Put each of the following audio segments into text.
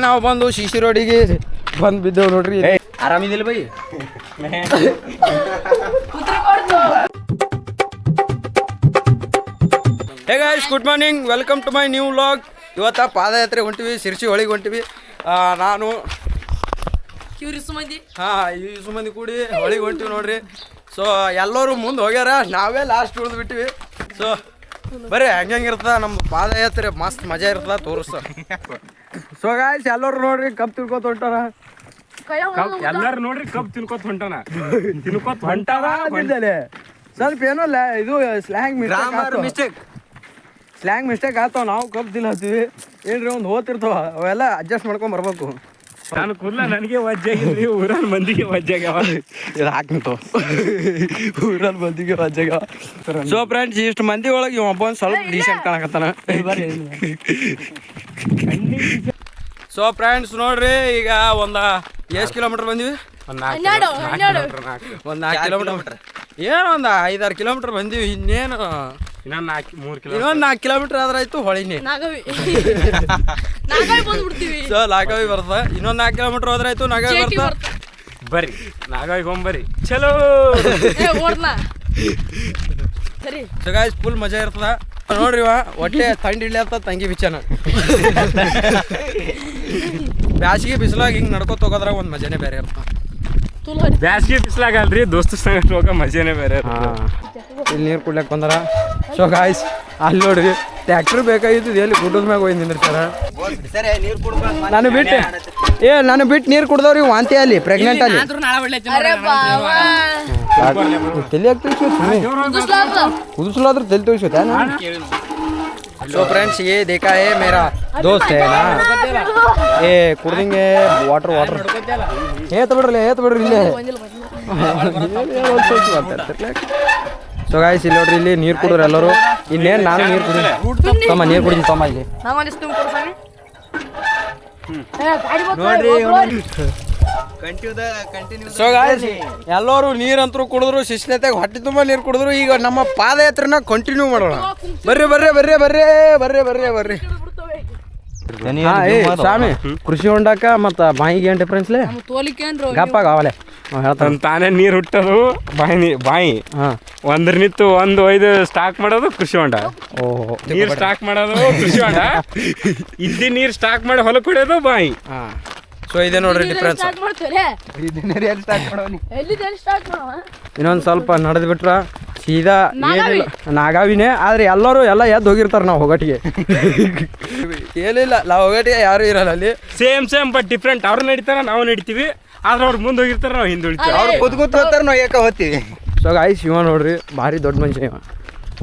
ನಾವು ಬಂದು ಶಿಶಿ ರೋಡಿಗೆ ಬಂದು ಬಿದ್ದೇವು ನೋಡ್ರಿ. ಆರಾಮಿದಿಲ್ಲ ಬೈ? Hey guys, good morning, welcome to my new vlog. ಇವತ್ತು ಪಾದಯಾತ್ರೆ ಹೊಂಟಿವಿ, ಶಿರ್ಸಿ ಹೊಳಿಗೆ ಹೊಂಟಿವಿ. ನಾನು ಈ ಸುಮಂದಿ ಕೂಡಿ ಹೊಳಿಗೆ ಹೊಂಟಿವಿ ನೋಡ್ರಿ. ಸೊ ಎಲ್ಲರೂ ಮುಂದೆ ಹೋಗ್ಯಾರ, ನಾವೇ ಲಾಸ್ಟ್ ಉಳಿದು ಬಿಟ್ಟಿವಿ. ಸೊ ಬರ್ರಿ, ಹೆಂಗಿರ್ತದ ನಮ್ದು ಪಾದಯಾತ್ರೆ, ಮಸ್ತ್ ಮಜಾ ಇರ್ತದ ತೋರಿಸ್ತ. ಸೊ ಗಾಯ್ಸ್, ಎಲ್ಲರೂ ನೋಡ್ರಿ ಕಪ್ ತಿಳ್ಕೊತ ಹೊಂಟಾರ. ಎಲ್ಲಾರು ನೋಡ್ರಿ ಕಪ್ ತಿನ್ಕೋತ ಹೊಂಟಾನ. ಸ್ವಲ್ಪ ಏನೋ ಇದು ಸ್ಲ್ಯಾಂಗ್ ಮಿಸ್ಟೇಕ್ ಆಗ್ತಾವ. ನಾವು ಕಪ್ ತಿನ್ನತ್ತೀವಿ ಏನ್ರಿ, ಒಂದು ಹೋತಿರ್ತಾವ, ಅವೆಲ್ಲ ಅಡ್ಜಸ್ಟ್ ಮಾಡ್ಕೊಂಡ್ ಬರ್ಬೇಕು. ನಾನು ಕೂದಲ ನನಗೆ ವಜ್ಜಾಗಿದ್ರಿ, ಊರನ್ ಮಂದಿಗೆ ವಜ್ಜಾಗ್ಯಾವ. ಇದು ಹಾಕ್ತಾವ ಊರನ್ ಮಂದಿಗೆ ವಜ್ಜಾಗ್ಯಾವ. ಸೊ ಫ್ರೆಂಡ್ಸ್, ಇಷ್ಟು ಮಂದಿ ಒಳಗೆ ಒಬ್ಬ ಸ್ವಲ್ಪ ಡೀಸೆಂಟ್ ಕಾಣಕತ್ತಾನ. ಸೊ ಫ್ರೆಂಡ್ಸ್ ನೋಡ್ರಿ, ಈಗ ಎಷ್ಟು ಕಿಲೋಮೀಟರ್ ಬಂದಿವಿ? ಒಂದು 4 ಕಿಲೋಮೀಟರ್, ಏನು ಒಂದು 5-6 ಕಿಲೋಮೀಟರ್ ಬಂದಿವಿ. ಇನ್ನೇನು ಇನ್ನೊಂದು 4 ಕಿಲೋಮೀಟರ್ ಆದ್ರೆ ಆಯ್ತು ಹೊಳಿನೇ. ಸೊ ನಾಗಾವಿ ಬರ್ತದ, ಇನ್ನೊಂದು 4 ಕಿಲೋಮೀಟರ್ ಹೋದ್ರೆ ಆಯ್ತು ನಾಗಾವಿ ಬರ್ತದ. ಬರ್ರಿ ನಾಗಾವಿಗೆ ಹೋಗ್ಬರ್ರಿ, ಚಲೋ. ಸೊ ಗಾಯ್ಸ್, ಫುಲ್ ಮಜಾ ಇರ್ತದ ನೋಡ್ರಿ. ಹೊಟ್ಟೆ ಥಂಡಿ ಇಡ್ಲಿ ಅಂತ ತಂಗಿ ಬಿಚ್ಚನ. ಬ್ಯಾಸಿಗೆ ಬಿಸಿಲಾಗ ಹಿಂಗೆ ನಡ್ಕೋತ ಹೋಗೋದ್ರಾಗ ಒಂದು ಮಜಾನೇ ಬೇರೆ ಇರ್ತದ. ಬ್ಯಾಸಿಗೆ ಬಿಸಿಲಾಗಲ್ರಿ, ದೋಸ್ತ ಸಂಗಟ ಹೋಗೋ ಮಜಾನೇ ಬೇರೆ. ಇಲ್ಲಿ ನೀರು ಕುಡ್ಲಕ್ಕೆ ಬಂದಾರ. ಸೊ ಗಾಯ್ಸ್, ಅಲ್ಲಿ ನೋಡ್ರಿ ಟ್ಯಾಕ್ಟ್ರ್ ಬೇಕಾಗಿದ್ದು, ಎಲ್ಲಿ ಗುಡ್ಡದ ಮ್ಯಾಗ ಹೋಗಿ ನಿಂದಿರ್ತಾರ. ನಾನು ಬಿಟ್ಟು ನೀರು ಕುಡ್ದವ್ರಿ ವಾಂತಿ ಅಲ್ಲಿ, ಪ್ರೆಗ್ನೆಂಟ್ ಅಲ್ಲಿ ತಲೆ ಕುದಿಸ್ಲಾದ್ರೂ ತಲೆ ತೋರಿಸುತ್ತೆ. ಸೊ ಫ್ರೆಂಡ್ಸ್, ये देखा है मेरा दोस्त है ना, ये ಕುಡ್ದಿಂಗೆ ವಾಟರ್ ಏತ್ ಬಿಡ್ರಿ ಇಲ್ಲೇ. ಸೊ ಗಾಯ್ಸ್, ಇಲ್ಲಿ ನೋಡ್ರಿ, ಇಲ್ಲಿ ನೀರು ಕುಡಿದ್ರು ಎಲ್ಲರೂ. ಇನ್ನೇನು ನಾನು ನೀರು ಕುಡಿತೀನಿ, ತಮ್ಮ ನೀರು ಕುಡಿತೀನಿ ತಮ್ಮ ಇಲ್ಲಿ ನೋಡ್ರಿ. ಸೊ ಗಾಯ್ಸ್, ಎಲ್ಲರೂ ನೀರಂತರೂ ಕುಡಿದ್ರು, ಶಿಸ್ತೆಗೆ ಹೊಟ್ಟೆ ತುಂಬ ನೀರು ಕುಡಿದ್ರು. ಈಗ ನಮ್ಮ ಪಾದಯಾತ್ರೆನ ಕಂಟಿನ್ಯೂ ಮಾಡೋಣ. ಬರ್ರಿ. ಸ್ವಾಮಿ, ಕೃಷಿ ಹೊಂಡಾಕ ಮತ್ತ ಬಾಯಿಗೆ ಏನ್ ಡಿಫ್ರೆನ್ಸ್ ಗಪ್ಪಾಗ ಅವಲೆ ಹೇಳ್ತಾನೆ. ತಾನೇ ನೀರು ಹುಟ್ಟೋದು ಬಾಯಿ ಒಂದ್ರ ನಿತ್ತು ಒಂದು ಒಯ್ದು ಸ್ಟಾಕ್ ಮಾಡೋದು ಕೃಷಿ ಹೊಂಡ. ನೀರು ಸ್ಟಾಕ್ ಮಾಡೋದು ಕೃಷಿ ಹೊಂಡ, ಇದ್ದಿ ನೀರು ಸ್ಟಾಕ್ ಮಾಡಿ ಹೊಲಕ್ಕೆ ಹೊಡೆಯೋದು ಬಾಯಿ. ಸೊ ಇದೆ ನೋಡ್ರಿ ಡಿಫ್ರೆನ್ಸ್. ಇನ್ನೊಂದು ಸ್ವಲ್ಪ ನಡೆದ್ ಬಿಟ್ರ ಸೀದಾ ಏನಿಲ್ಲ ನಾಗಾವಿನೇ. ಆದ್ರೆ ಎಲ್ಲ ಎದ್ದು ಹೋಗಿರ್ತಾರ ನಾವು ಹೋಗಟ್ಟಿಗೆ. ಏನಿಲ್ಲ, ನಾವು ಹೋಗಟ್ಟಿಗೆ ಯಾರು ಇರಲ್ಲ ಅಲ್ಲಿ. Same but different. ಅವ್ರು ನಡೀತಾರ, ನಾವು ನಡಿತೀವಿ. ಆದ್ರೆ ಅವ್ರು ಮುಂದೆ ಹೋಗಿರ್ತಾರ, ನಾವು ಹಿಂದೆ ಉಳಿತೀವಿ. ಅವ್ರು ಕೂತ್ ಹೋಗ್ತಾರ, ನಾವು ಏಕ ಹೋಗ್ತೀವಿ. ಸೊ ಗಾಯ್ಸ್, ಇವ ನೋಡ್ರಿ ಭಾರಿ ದೊಡ್ಡ ಮನುಷ್ಯ. ಇವ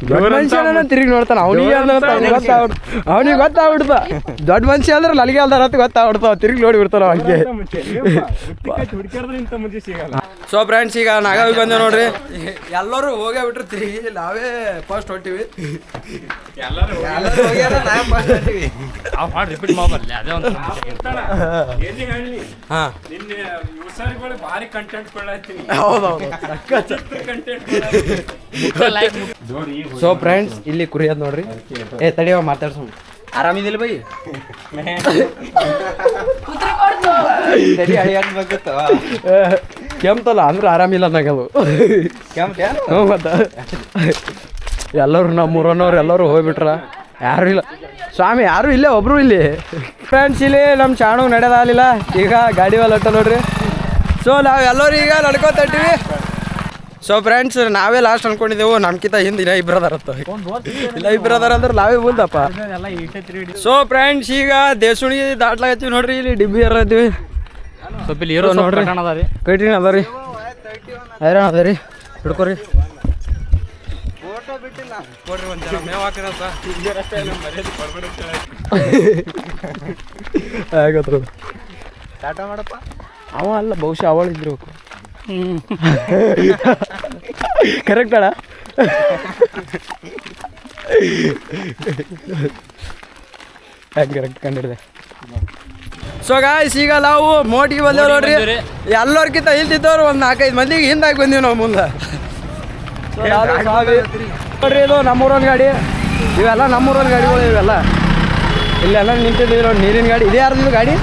ದೊಡ್ಡ ಮನುಷ್ಯನ ತಿರುಗಿ ನೋಡ್ತಾನ. ಅವನಿಗೆ ಗೊತ್ತಾಗ್ಬಿಡ್ತ, ದೊಡ್ಡ ಮನುಷ್ಯ ಅಂದ್ರೆ ನನಗೆ ಅಲ್ದಾರ ಅಂತ ಗೊತ್ತಾಗ್ಬಿಡ್ತಾವ. ತಿರುಗಿ ನೋಡಿ ಬಿಡ್ತಾರ ಹಂಗೆ. ಸೊ ಫ್ರೆಂಡ್ಸ್, ಈಗ ನಾಗಾವಿ ಬಂದೆ ನೋಡ್ರಿ. ಎಲ್ಲರೂ ಹೋಗೇ ಬಿಟ್ರು, ತಿರುಗಿ ನಾವೇ ಫಸ್ಟ್ ಹೊಟ್ಟಿವಿ. ಸೊ ಫ್ರೆಂಡ್ಸ್, ಇಲ್ಲಿ ಕುರಿಯೋದು ನೋಡ್ರಿ. ತಡಿಯೋ ಮಾತಾಡ್ಸೋ. ಆರಾಮಿದಿಲ್ಲ ಬೈ? ಕೆಮ್ತಲ್ಲ ಅಂದ್ರೆ ಆರಾಮಿಲ್ಲ ನಾಗದು. ಮತ್ತ ಎಲ್ಲರೂ ನಮ್ಮೂರನ್ನವ್ರು ಎಲ್ಲರೂ ಹೋಗ್ಬಿಟ್ರ, ಯಾರು ಇಲ್ಲ. ಸ್ವಾಮಿ ಯಾರು ಇಲ್ಲೇ ಒಬ್ರು ಇಲ್ಲಿ. ಫ್ರೆಂಡ್ಸ್, ಇಲ್ಲಿ ನಮ್ಮ ಚಾಣು ನಡೆದಾಗಲಿಲ್ಲ, ಈಗ ಗಾಡಿ ಒಳಟ ನೋಡ್ರಿ. ಸೊ ನಾವು ಎಲ್ಲರೂ ಈಗ ನಡ್ಕೊತೀವಿ. ಸೊ ಫ್ರೆಂಡ್ಸ್, ನಾವೇ ಲಾಸ್ಟ್ ಅನ್ಕೊಂಡಿದ್ದೆವು. ನಮ್ಕಿಂತ ಹಿಂದೆ ಇಬ್ರು ಅದಾರ ಅಂದ್ರೆ ನಾವೇ ಮುಂದಪ್ಪ. ಸೊ ಫ್ರೆಂಡ್ಸ್, ಈಗ ದೇವಸುಣಿ ದಾಟ್ಲಾಗತ್ತೀವಿ ನೋಡ್ರಿ. ಇಲ್ಲಿ ಡಿಬ್ಬಿ ಇರ್ತೀವಿ ಸ್ವಲ್ಪ. ಇಲ್ಲಿ ಇರೋ ನೋಡ್ರಿ, ಕೈಟಿನ ಅದಾರಿ, ಹೈರಾಣ ಅದಾರಿ. ಹಿಡ್ಕೊರಿ. ಟಾಟಾ ಮಾಡಪ್ಪ. ಅವ ಅಲ್ಲ, ಬಹುಶಃ ಅವಳಿದ್ರು ಕರೆಕ್ಟ್ ಅಣ್ಣ. ಕರೆಕ್ಟ್ ಕಂಡಿಡ್ದೆ. ಸೊ ಗಾಯ್ಸ್, ಈಗ ನಾವು ಮೋಟಿಗೆ ಬಂದೇವು ನೋಡ್ರಿ. ಎಲ್ಲರ್ಕಿಂತ ಇಲ್ದಿದ್ದವ್ರು ಒಂದು 4-5 ಮಂದಿಗೆ ಹಿಂದಾಗಿ ಬಂದೀವಿ ನಾವು ಮುಂದೆ. ನೋಡ್ರಿ, ಇದು ನಮ್ಮೂರೊಂದು ಗಾಡಿ, ಇವೆಲ್ಲ ನಮ್ಮೂರೊಂದು ಗಾಡಿಗಳು ಇವೆಲ್ಲ. ಇಲ್ಲೆಲ್ಲ ನಿಂತಿದ್ದೀವಿ ನೋಡಿ ನೀರಿನ ಗಾಡಿ ಇದೇ ಯಾರ್ದು ಗಾಡಿ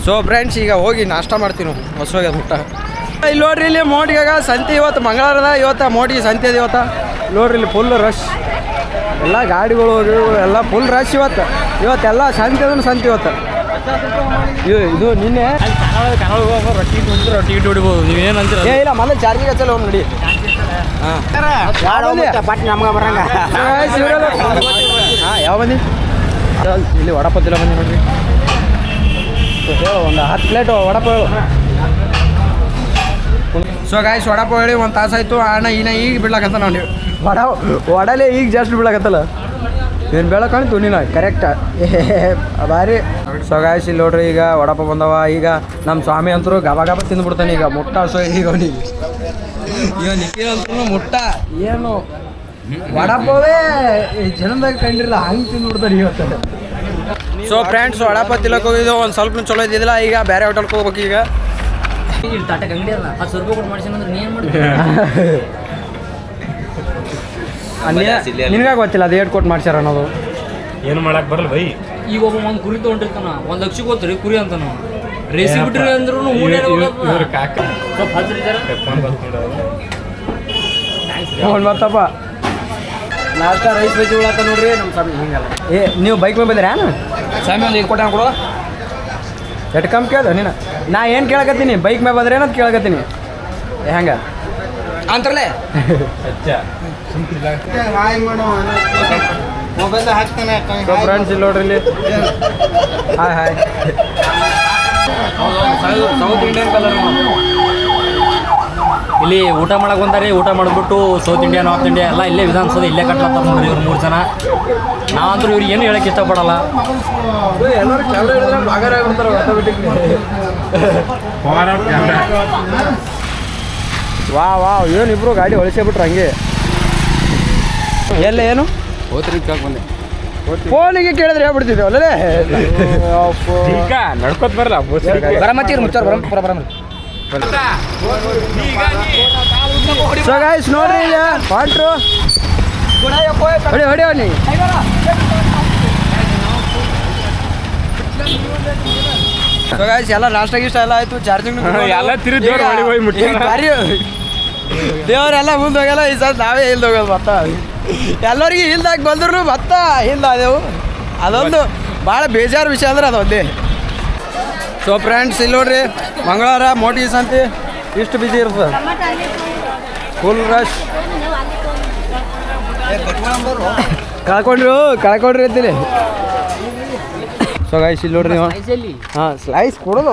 ಸೊ ಫ್ರೆಂಡ್ಸ್ ಈಗ ಹೋಗಿ ನಾಷ್ಟ ಮಾಡ್ತೀವಿ ನಾವು ಹೊಸೋಗ್ಯದ ಮುಟ್ಟ ಇಲ್ಲಿ ನೋಡ್ರಿ ಇಲ್ಲಿ ಮೋಟಿಗಾಗ ಸಂತೆ ಇವತ್ತು ಮಂಗಳವಾರದ ಇವತ್ತು ಮೋಟಿಗೆ ಸಂತೆ ಇದೆ ಇವತ್ತು ನೋಡ್ರಿ ಇಲ್ಲಿ ಫುಲ್ ರಶ್ ಎಲ್ಲ ಗಾಡಿಗಳು ಎಲ್ಲ ಫುಲ್ ರಶ್ ಇವತ್ತೆಲ್ಲ ಸಂತೆ ಅದನ್ನು ಸಂತೆ ಇವತ್ತು ಇದು ನಿನ್ನೆ ರೊಟ್ಟಿ ಹೊಡಿಬೋದು ನೀವೇನು ಅಂತೀರ ಏ ಇಲ್ಲ ಮೊದಲು ಚಾರ್ಜಿಗೆ ಹಚ್ಚಲ್ಲ ಹೋಗಿ ನೋಡಿ ನಮ್ಗೆ ಬರಂಗ ಹಾಂ ಯಾವ ಬಂದಿ ಇಲ್ಲಿ ವಡಪತ್ತಿಲ್ಲ ಬಂದಿ ನೋಡ್ರಿ ಒಂದು 10 ಪ್ಲೇಟು ವಡಪಾವ್ ಹೇಳು ಸೊ ಗಾಯ್ಸ್ ವಡಪಾವ್ ಹೇಳಿ ಒಂದು ತಾಸಾಯ್ತು ಅಣ್ಣ ಈಗ ಬಿಡ್ಲಾಕಂತ ನಾವು ವಡಲೇ ಈಗ ಜಾಸ್ತಿ ಬಿಡ್ಲಾಕತ್ತಲ್ಲ ಏನು ಬೆಳ ಕಾಣಿತು ನೀನು ಕರೆಕ್ಟ ಭಾರಿ ಸೊ ಗಾಯ್ಸ್ ಇಲ್ಲಿ ನೋಡ್ರಿ ಈಗ ವಡಪಾವ್ ಬಂದವ ಈಗ ನಮ್ಮ ಸ್ವಾಮಿ ಅಂತರೂ ಗಬ ಗಬ ತಿಂದ್ಬಿಡ್ತಾನೆ ಈಗ ಮುಟ್ಟ ಸೊ ಈಗ ಅವನಿಗೆ ಇವ ನಿಖಿಲ್ ಅಂತೂ ಮುಟ್ಟ ಏನು ವಡಪಾವೇ ಜನದಾಗ ಕಂಡಿರಲ್ಲ ಹಂಗೆ ತಿಂದ್ಬಿಡ್ತಾರೆ ಇವತ್ತು ಸೊ ಫ್ರೆಂಡ್ಸ್ ವಡಪಾವ್ ತಿಲ್ಲಕ್ಕೆ ಹೋಗಿದ್ದು ಒಂದು ಸ್ವಲ್ಪ ಚಲೋ ಇದ್ದಿದ್ದಿಲ್ಲ ಈಗ ಬೇರೆ ಹೋಟೆಲ್ಗೆ ಹೋಗ್ಬೇಕು ಈಗ ಇಲ್ಲಿ ತಾಟಕ್ಕೆ ಅಂಗಡಿ ಅಲ್ಲ 10 ರೂಪಾಯಿ ಕೊಟ್ಟು ಮಾಡ್ಸಿ ಅಂದ್ರೆ ನೀನು ಮಾಡಿ ನಿನಗಾಗ ಗೊತ್ತಿಲ್ಲ ಅದು ಏಟ್ ಕೊಟ್ಟು ಮಾಡ್ಸ್ಯಾರ ಅನ್ನೋದು ಏನು ಮಾಡಕ್ ಬರಲ್ಲ ಬೈ ಈಗ ಒಬ್ಬ ಒಂದು ಕುರಿ ತೊಗೊಂಡಿರ್ತಾನ 1 ಲಕ್ಷ ಗೊತ್ತ್ರಿ ಕುರಿ ಅಂತಾನ ರೇಸಿ ಬಿಟ್ರಿ ಅಂದ್ರೂ ಕಾಕ ಸ್ವಲ್ಪ ಹಚ್ಚಿದ್ದಾರೆ ಒಂದು ಬರ್ತಪ್ಪ ನಾಷ್ಟ ರೈಸ್ ವೆಜ್ ಉಳತ್ತ ನೋಡ್ರಿ ನಮ್ಮ ಸ್ವಾಮಿ ಹಿಂಗಲ್ಲ ಏ ನೀವು ಬೈಕ್ ಮೇಲೆ ಬಂದಿರಾ ಸ್ವಾಮಿ ಒಂದು 5 ಕೊಟ್ಟ ಕೊಡು ಎಟ್ ಕಮ್ಮಿ ಕೇಳ್ದ ನೀನು ನಾ ಏನು ಕೇಳಕತ್ತೀನಿ ಬೈಕ್ ಮೇಲೆ ಬಂದ್ರೆ ಏನಂತ ಕೇಳಕತ್ತೀನಿ ಹೆಂಗ ಅಂತರಲ್ಲೇ ಫ್ರೆಂಡ್ಸ್ ಇಲ್ಲಿ ನೋಡ್ರಿ ಇಲ್ಲಿ hi hi south Indian colour ಇಲ್ಲಿ ಊಟ ಮಾಡಕ್ಕೆ ಬಂದಾರೆ ಊಟ ಮಾಡಿಬಿಟ್ಟು ಸೌತ್ ಇಂಡಿಯಾ ನಾರ್ತ್ ಇಂಡಿಯಾ ಎಲ್ಲ ಇಲ್ಲೇ ವಿಧಾನಸೌಧ ಇಲ್ಲೇ ಕಟ್ಲತ್ತಾರ ನೋಡ್ರಿ ಇವ್ರು 3 ಜನ ನಾವಂತೂ ಇವ್ರಿಗೆ ಏನು ಹೇಳಕ್ಕೆ ಇಷ್ಟಪಡಲ್ಲ ಎಲ್ಲರೂ ಕ್ಯಾಮ್ರಾ ಹಿಡಿದ್ರೆ ಬಾಗಾರ ಆಗ್ಬಿಡ್ತಾರೆ ವಾ ಏನು ಇಬ್ರು ಗಾಡಿ ಹೊಳಿಸೇ ಬಿಟ್ರು ಹಂಗೆ ಎಲ್ಲ ಏನು ಬಂದೆ ಫೋನಿಗೆ ಕೇಳಿದ್ರೆ ಹೇಳ್ಬಿಡ್ತಿದ್ವಿ ಅಲ್ಲೇ ನಡ್ಕೋತ ಬರಲ್ಲ ಬರಮತ್ತೀರಿ ಮುಚ್ಚಾರ ಬರಮ ಸೊ ಗಾಯ್ಸ್ ನೋಡ್ರಿ ಈಗ ಹೊಂಟ್ರು ಹೊಡಿ ಅವನಿ ಸೊ ಗಾಯ್ಸ್ ಎಲ್ಲ ನಾಷ್ಟ ಗಿಷ್ಟ ಎಲ್ಲ ಆಯ್ತು ಚಾರ್ಜಿಂಗ್ ಎಲ್ಲ ತಿರುಗಿ ಜೋರ್ ಹೊಡಿ ಹೋಗಿ ಮುಟ್ಟಿ ದೇವರೆಲ್ಲ ಮುಂದೆ ಹೋಗಲ್ಲ ಈ ಸಲ ನಾವೇ ಇಲ್ದ ಹೋಗೋದು ಭತ್ತ ಎಲ್ಲರಿಗೆ ಇಲ್ದಾಗ ಬಂದ್ರು ಭತ್ತ ಇಲ್ಲ ಅದೇವು ಅದೊಂದು ಭಾಳ ಬೇಜಾರು ವಿಷಯ ಅಂದ್ರೆ ಅದೊಂದೇ ಸೊ ಫ್ರೆಂಡ್ಸ್ ಇಲ್ಲಿ ನೋಡ್ರಿ ಮಂಗಳವಾರ ಮೋಟಿ ಸಂತೆ ಇಷ್ಟು ಬಿಜಿ ಇರ್ತದೆ ಫುಲ್ ರಶ್ ಕಳ್ಕೊಂಡ್ರಿ ಅಂತೀನಿ ಸೊ ಗೈಸ್ ಇಲ್ಲಿ ನೋಡ್ರಿ ನೀವು ಹಾಂ ಸ್ಲೈಸ್ ಕೊಡೋದು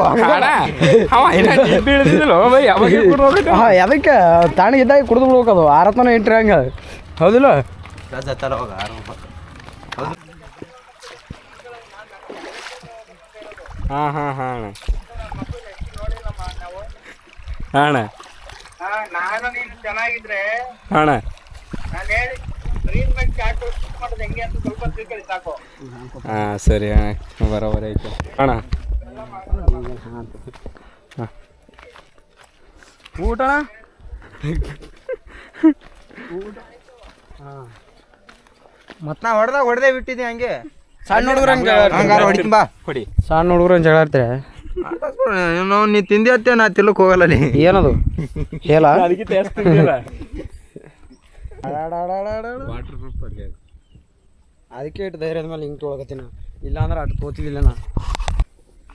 ಅದಕ್ಕೆ ತಣ್ಣಗಿದ್ದಾಗ ಕುಡಿದು ಬಿಡ್ಬೇಕು ಅದು ಆರತನ ಎಂಟ್ರಿ ಹಂಗೆ ಹೌದಿಲ್ಲ ಹಾಂ ಅಣ್ಣ ನಾನು ನೀನು ಚೆನ್ನಾಗಿದ್ರೆ ಅಣ್ಣ ನಾನು ಹೇಳಿ ಗ್ರೀನ್ ಮೆಟ್ ಚಾಟ್ ಮಾಡೋದು ಹೆಂಗೆ ಅಂತ ಸ್ವಲ್ಪ ತಿಳ್ಕೊಳ್ಳಿ ಸಾಕು. ಹಾಂ ಸರಿ ಅಣ್ಣ ಬರೋಬರಿ ಆಯ್ತು ಅಣ್ಣ ಊಟ ಮತ್ ನಾ ಹೊಡೆದೇ ಬಿಟ್ಟಿದ್ದೆ ಹಂಗೆ ಸಣ್ಣ ಹುಡುಗರು ಹೊಡಿತೀನಿ ಬಾ ಕೊಡಿ ಸಣ್ಣ ಹುಡುಗರು ಜಗಳ ಆಡ್ತಾರೆ ನೀ ತಿಂದಿ ಅತ್ತೆ ನಾ ತಿಲ್ಲಕ್ ಹೋಗಲ್ಲ ನೀ ಏನದು ಹೇಳ ಅದಕ್ಕೆ ಇಟ್ಟು ಧೈರ್ಯದ ಮೇಲೆ ಹಿಂಗೆ ತೊಗೊಳಕತ್ತೀನಿ ಇಲ್ಲ ಅಂದ್ರೆ ಅಟ್ಟು ತೋತಿದ್ದಿಲ್ಲ ನಾ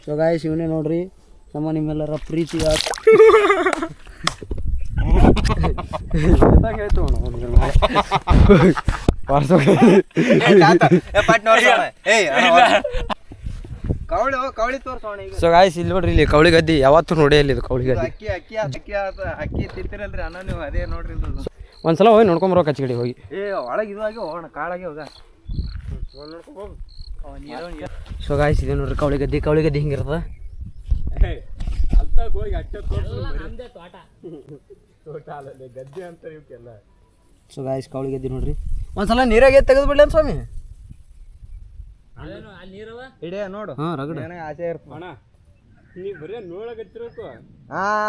ಸೊ ಗಾಯ್ಸ್ ಇವನೇ ನೋಡ್ರಿ ನಮ್ಮ ನಿಮ್ಮೆಲ್ಲರ ಪ್ರೀತಿ ಆಯ್ತು ಸೊ ಗಾಯ್ಸ್ ಇಲ್ಲಿ ನೋಡ್ರಿ ಇಲ್ಲಿ ಕವಳಿ ಗದ್ದಿ ಯಾವತ್ತೂ ನೋಡಿ ಅಲ್ಲಿ ಇದು ಕವಳಿ ಗದ್ದಿ ಅಕ್ಕಿ ತಿಂತಿರಲ್ರಿ ಅನ್ನ ನೀವು ಅದೇ ನೋಡ್ರಿ ಒಂದ್ಸಲ ಹೋಗಿ ನೋಡ್ಕೊಂಬರೋ ಕಚ್ಗಡಿ ಹೋಗಿ ಒಳಗೆ ಇದಾಗಿ ಹೋಗೋಣ ಕಾಳಾಗಿ ಹೋಗ ಸೊ ಗಾಯ್ಸ್ ಇದೆ ನೋಡ್ರಿ ಕವಳಿ ಗದ್ದಿ ಹಿಂಗಿರ್ತದ ಸೊ ಗಾಯ್ಸ್ ಕವಳಿ ಗದ್ದಿ ನೋಡ್ರಿ ಒಂದ್ಸಲ ನೀರಾಗೆ ತೆಗೆದು ಬಿಡ್ಲಿ ಸ್ವಾಮಿ ಇಡೇ ನೋಡು ಹಾಂ ರಗಡ ಆಸೆ ಇರ್ತದೆ ನೀ ಬರೀ ನೋಡಕತ್ತಿರಬೇಕು.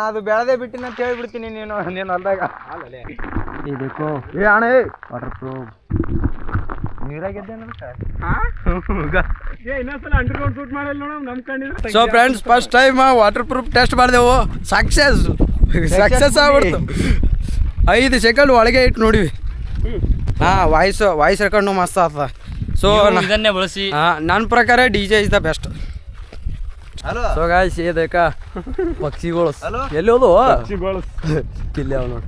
ಅದು ಬೆಳೆದೇ ಬಿಟ್ಟಿನ ಅಂತ ಹೇಳ್ಬಿಡ್ತೀನಿ ನೀನು ಹೊಲ್ದಾಗ. ಅಲ್ಲೇ ಇದಕ್ಕೋ ಏ ಅಣ್ಣ ವಾಟರ್ ಪ್ರೂಫ್ ನೀರಾಗಿದ್ದೆ ಇನ್ನೊಂದ್ಸಲ ಅಂಡರ್ಗ್ರೌಂಡ್ ಶೂಟ್ ಮಾಡಲ್ಲ ನೋಡ ನಮ್ ಕಂಡಿದ್ರೆ. So friends first time waterproof test ಮಾಡಿದೆವು. ಸಕ್ಸಸ್ ಆಗ್ಬಿಡ್ತು. 5 ಸೆಕೆಂಡ್ ಒಳಗೆ ಇಟ್ಟು ನೋಡಿವಿ. ವಾಯ್ಸ್ ರೆಕಾರ್ಡ್ನು ಮಸ್ತ್ ಆಗ್ತದ. ಸೊ ಇದನ್ನೇ ಬಳಸಿ ನನ್ನ ಪ್ರಕಾರ DJ is the best. So guys ಇದಕ್ಕ ಪಕ್ಷಿಗಳು ಎಲ್ಲಿ ಹೋದು ಕಿಲ್ಲಿ ಅವ ನೋಡಿ.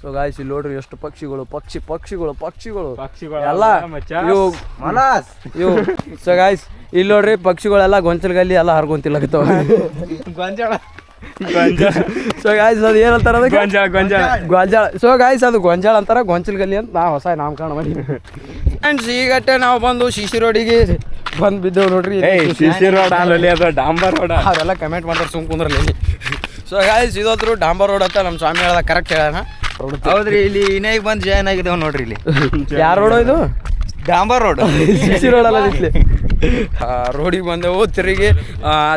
ಸೊ ಗಾಯ್ಸ್ ಇಲ್ಲಿ ನೋಡ್ರಿ ಎಷ್ಟು ಪಕ್ಷಿಗಳು ಎಲ್ಲ ಇವು. ಸೊ ಗಾಯ್ಸ್ ಇಲ್ಲಿ ನೋಡ್ರಿ ಪಕ್ಷಿಗಳೆಲ್ಲ ಗೊಂಚಲ್ಗಲ್ಲಿ ಎಲ್ಲ ಹರ್ಗೊಂತಿಲ್ಲಕತ್ತಾವ. ಸೊ ಗಾಯ್ಸ್ ಅದು ಏನಂತಾರ ಗೊಂಜಾಳ. ಸೊ ಗಾಯ್ಸ್ ಅದು ಗೊಂಜಾಳ ಅಂತಾರ, ಗೊಂಚಲ್ಗಲ್ಲಿ ಅಂತ ನಾ ಹೊಸ ನಾಮಕರಣ ಮಾಡಿ. ಫ್ರೆಂಡ್ಸ್ ಈಗಟ್ಟೆ ನಾವು ಬಂದು ಶಿಶಿ ರೋಡಿಗೆ ಬಂದು ಬಿದ್ದೇವು ನೋಡ್ರಿ. ರೋಡ್ ಅದು ಡಾಂಬರ್ ರೋಡ್. ಅವರೆಲ್ಲ ಕಮೆಂಟ್ ಮಾಡ್ತಾರೆ ಸುಮ್ ಕುಂದ್ರಲ್ಲಿ. ಸೊ ಗಾಯ್ಸ್ ಇದೊಂದ್ರು ಡಾಂಬರ್ ರೋಡ್ ಅಂತ ನಮ್ಮ ಸ್ವಾಮಿ ಹೇಳ್ದ, ಕರೆಕ್ಟ್ ಹೇಳೋಣ. ಹೌದ್ರಿ, ಇಲ್ಲಿ ಇನ್ನೇಗ ಬಂದು ಜಾಯ್ನ್ ಆಗಿದ್ದೇವೆ ನೋಡ್ರಿ. ಇಲ್ಲಿ ಯಾವ ರೋಡ್ ಇದು? ಡಾಂಬರ್ ರೋಡ್. ಶಿಶಿ ರೋಡ್ ಅಲ್ಲ ಇಲ್ಲಿ. ರೋಡಿಗೆ ಬಂದೆವು ತಿರುಗಿ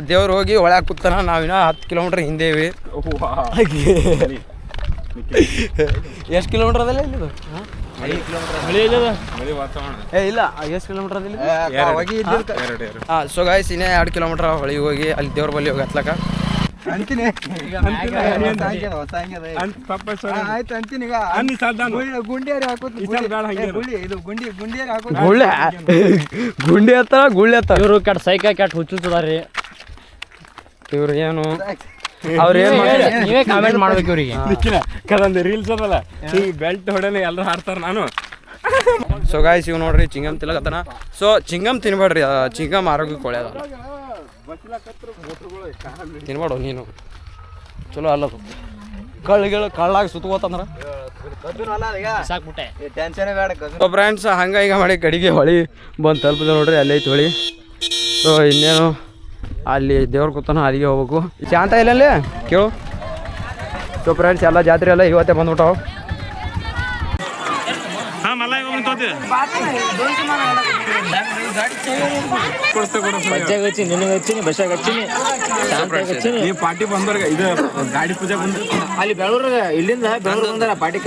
ದೇವ್ರು ಹೋಗಿ ಒಳಗೆ ಕೂತಾನ. ನಾವಿನ್ನ 10 ಕಿಲೋಮೀಟ್ರ್ ಹಿಂದೇವಿ. ಎಷ್ಟು ಕಿಲೋಮೀಟ್ರ್ ಅದಲ್ಲ ಇಲ್ಲಿದು? ಏ ಇಲ್ಲ, ಎಷ್ಟು ಕಿಲೋಮೀಟ್ರ್ ಅದಿಲ್ಲ? ಸೊ ಗಾಯ್ಸ್ ಇನ್ನೇ 2 ಕಿಲೋಮೀಟ್ರ್ ಹೊಳಿಗೆ ಹೋಗಿ ಅಲ್ಲಿ ದೇವ್ರ ಬಳಿ ಹೋಗಿ ಹತ್ಲಕ ಅಂತೀನಿ. ಗುಂಡಿ ಹತ್ತ ಇವರು ಕೆಟ್ಟ ಸೈಕ ಕೆಟ್ಟ ಹುಚ್ಚುತ್ತದಾರಿ ಇವ್ರು ಏನು ಅವ್ರೇನು ನೀವೇ ಕಾಮೆಂಟ್ ಮಾಡ್ಬೇಕು ಇವ್ರಿಗೆ. ಕೆಲವೊಂದು ರೀಲ್ಸ್ ಅದಲ್ಲ, ಹಿಂಗ್ ಬೆಲ್ಟ್ ಹೊಡೆನೆ ಎಲ್ಲರೂ ಹಾಡ್ತಾರ. ನಾನು ಸೊ ಗಾಯ್ಸ್ ಇವ್ ನೋಡ್ರಿ ಚಿಂಗಮ್ ತಿನ್ನಕತ್ತಾನ. ಸೊ ಚಿಂಗಮ್ ತಿನ್ಬೇಡ್ರಿ, ಚಿಂಗಮ್ ಆರೋಗ್ಯಕ್ಕೆ ಒಳ್ಳೆಯದಲ್ಲ. ತಿನ್ಬೇಡು ನೀನು, ಚಲೋ ಅಲ್ಲದು. ಕಳ್ಳಾಗಿ ಸುತ್ಕೋತಂದ್ರ ಸಾಕ್ಬಿಟ್ಟೆ. ಸೊ ಫ್ರೆಂಡ್ಸ್ ಹಂಗ ಈಗ ಮಾಡಿ ಕಡೆಗೆ ಹೊಳಿ ಬಂದು ತಲುಪಿದೆ ನೋಡ್ರಿ. ಅಲ್ಲೇ ಐತಿ ಹೊಳಿ. ಸೊ ಇನ್ನೇನು ಅಲ್ಲಿ ದೇವ್ರ ಕೂತಾನ, ಅಲ್ಲಿಗೆ ಹೋಗ್ಬೇಕು. ಶಾಂತ ಇಲ್ಲಲ್ಲಿ ಕೇಳು. ಸೊ ಫ್ರೆಂಡ್ಸ್ ಎಲ್ಲ ಜಾತ್ರೆ ಎಲ್ಲ ಇವತ್ತೇ ಬಂದ್ಬಿಟ್ಟಾವ. ಬಜ್ಜಾಗ ಹಚ್ಚಿ, ನಿನಗೆ ಹಚ್ಚಿನಿ, ಬಸ್ಸಾಗ ಹಚ್ಚಿನಿ, ಹಚ್ಚಿನಿ. ಈ ಪಾರ್ಟಿ ಬಂದವ್ರಿಗೆ ಇದು ಗಾಡಿ ಪೂಜೆ ಬಂದ ಅಲ್ಲಿ ಬೆಳೂರಿಗೆ ಇಲ್ಲಿಂದ ಬೆಳೂರು ಬಂದಾರ ಪಾರ್ಟಿ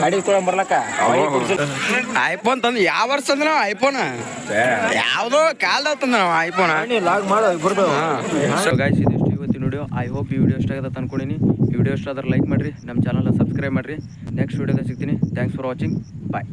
ಗಾಡಿ ತೊಗೊಂಡ್ ಬರ್ಲಕ್ಕ. ಐಫೋನ್ ತಂದು ಯಾವ ವರ್ಷ ಅಂದ್ರೆ ನಾವು ಐಫೋನ್ ಯಾವುದೋ ಕಾಲ್ದಾಗ ತಂದ ನಾವು ಐಫೋನ್. ಲಾಗ್ ಮಾಡೋ ಇಬ್ಬರು. ಸೊ ಗಾಯ್ಸ್ ಇದಿಷ್ಟು ಇವತ್ತಿನ ವಿಡಿಯೋ. ಐ ಹೋಪ್ ಈ ವಿಡಿಯೋ ಇಷ್ಟ ಆಗತ್ತೆ ಅನ್ಕೊಂಡಿನಿ. ಈ ವಿಡಿಯೋ ಇಷ್ಟ ಆದ್ರೆ ಲೈಕ್ ಮಾಡಿರಿ, ನಮ್ಮ ಚಾನಲ್ನ ಸಬ್ಸ್ಕ್ರೈಬ್ ಮಾಡಿರಿ. ನೆಕ್ಸ್ಟ್ ವಿಡಿಯೋದಾಗ ಸಿಗ್ತೀನಿ. Thanks for watching. ಬಾಯ್.